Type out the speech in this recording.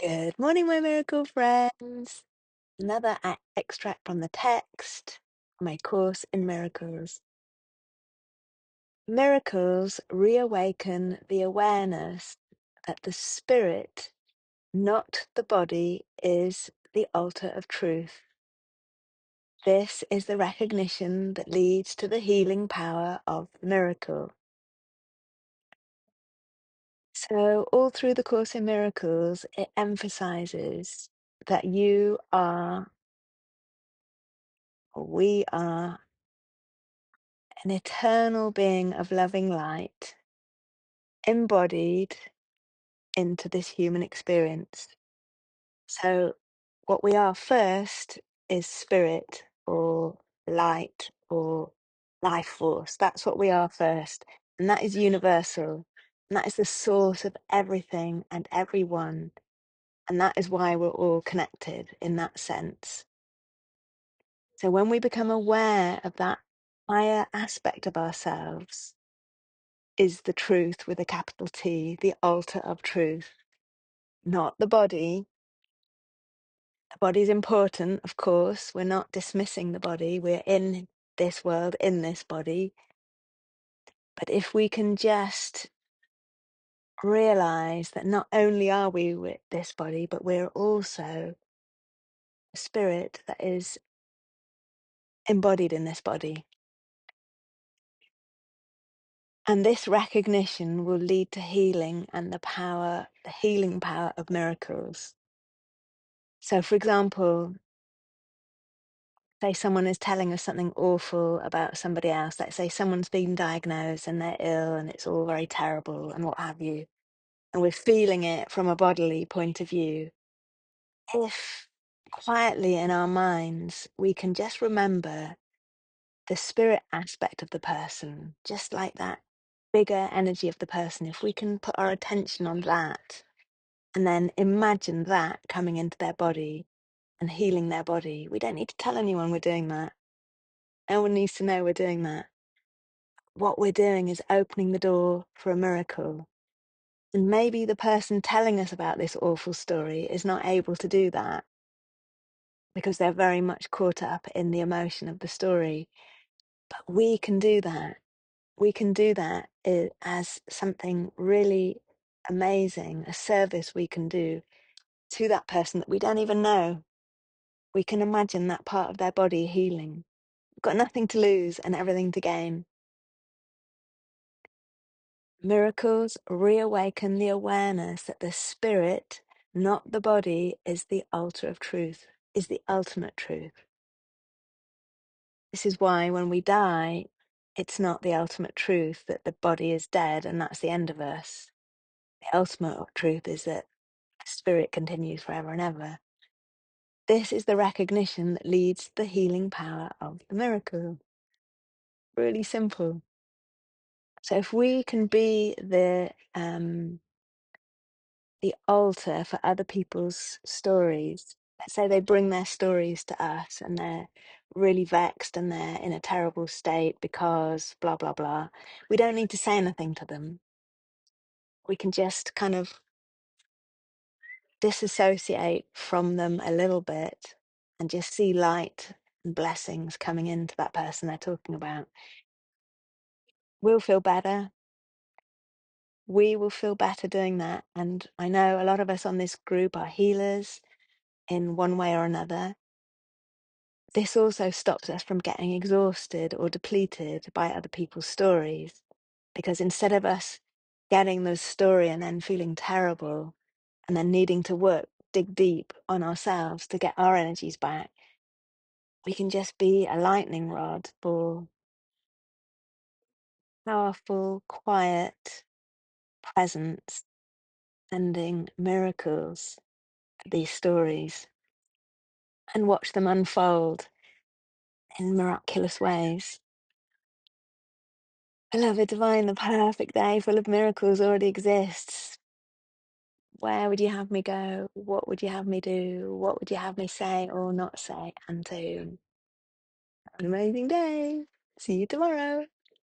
Good morning, my miracle friends. Another extract from the text, my course in miracles. Miracles reawaken the awareness that the spirit, not the body, is the altar of truth. This is the recognition that leads to the healing power of the miracle. So, all through the Course in Miracles, it emphasizes that you are, or we are, an eternal being of loving light, embodied into this human experience. So, what we are first is spirit or light or life force. That's what we are first. And that is universal. And that is the source of everything and everyone. And that is why we're all connected in that sense. So, when we become aware of that higher aspect of ourselves, is the truth with a capital T, the altar of truth, not the body. The body is important, of course. We're not dismissing the body. We're in this world, in this body. But if we can just realize that not only are we with this body, but we're also a spirit that is embodied in this body. And this recognition will lead to healing and the healing power of miracles. So, for example, say someone is telling us something awful about somebody else, let's say someone's been diagnosed and they're ill and it's all very terrible and what have you, and we're feeling it from a bodily point of view. If quietly in our minds we can just remember the spirit aspect of the person, just like that bigger energy of the person, if we can put our attention on that and then imagine that coming into their body and healing their body, we don't need to tell anyone we're doing that. No one needs to know we're doing that. What we're doing is opening the door for a miracle. And maybe the person telling us about this awful story is not able to do that because they're very much caught up in the emotion of the story. But we can do that. We can do that as something really amazing, a service we can do to that person that we don't even know. We can imagine that part of their body healing. We've got nothing to lose and everything to gain. Miracles reawaken the awareness that the spirit, not the body, is the altar of truth, is the ultimate truth. This is why when we die, it's not the ultimate truth that the body is dead and that's the end of us. The ultimate truth is that the spirit continues forever and ever. This is the recognition that leads to the healing power of the miracle. Really simple. So if we can be the altar for other people's stories. Let's say they bring their stories to us and they're really vexed and they're in a terrible state because blah, blah, blah. We don't need to say anything to them. We can just kind of disassociate from them a little bit and just see light and blessings coming into that person they're talking about. We'll feel better. We will feel better doing that. And I know a lot of us on this group are healers in one way or another. This also stops us from getting exhausted or depleted by other people's stories. Because instead of us getting the story and then feeling terrible and then needing to dig deep on ourselves to get our energies back, we can just be a lightning rod for powerful, quiet presence, sending miracles to these stories and watch them unfold in miraculous ways. Beloved divine, the perfect day full of miracles already exists. Where would you have me go? What would you have me do? What would you have me say or not say? And to have an amazing day. See you tomorrow.